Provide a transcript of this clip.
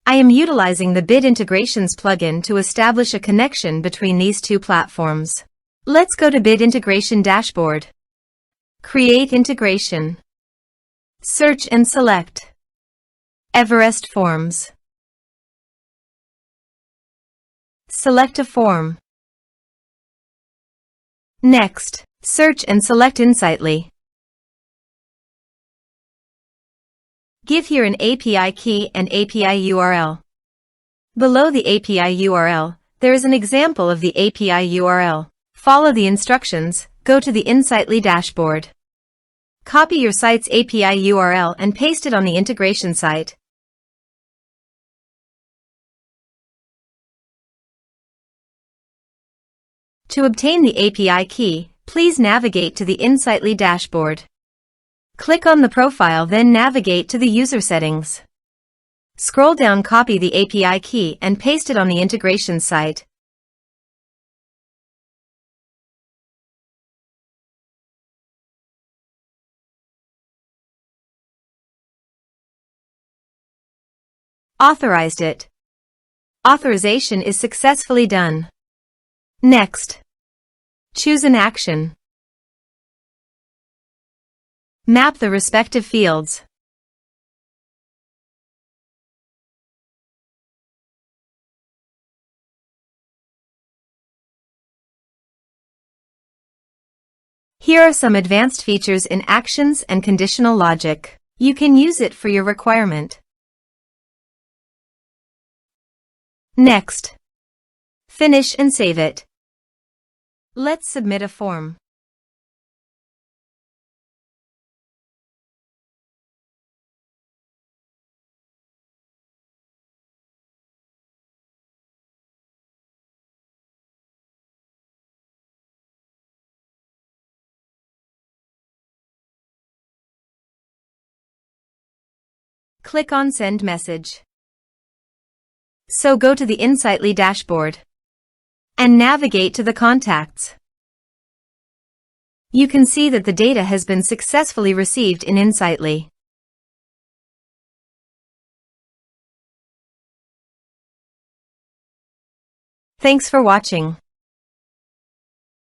I am utilizing the Bit Integrations plugin to establish a connection between these two platforms. Let's go to Bit Integration Dashboard. Create integration. Search and select Everest Forms. Select a form. Next, search and select Insightly. Give here an API key and API URL. Below the API URL, there is an example of the API URL. Follow the instructions, go to the Insightly dashboard. Copy your site's API URL and paste it on the integration site. To obtain the API key, please navigate to the Insightly dashboard. Click on the profile, then navigate to the user settings. Scroll down, copy the API key and paste it on the integration site. Authorized it. Authorization is successfully done. Next, choose an action. Map the respective fields. Here are some advanced features in actions and conditional logic. You can use it for your requirement. Next, finish and save it. Let's submit a form. Click on Send Message. So go to the Insightly dashboard and navigate to the contacts. You can see that the data has been successfully received in Insightly. Thanks for watching.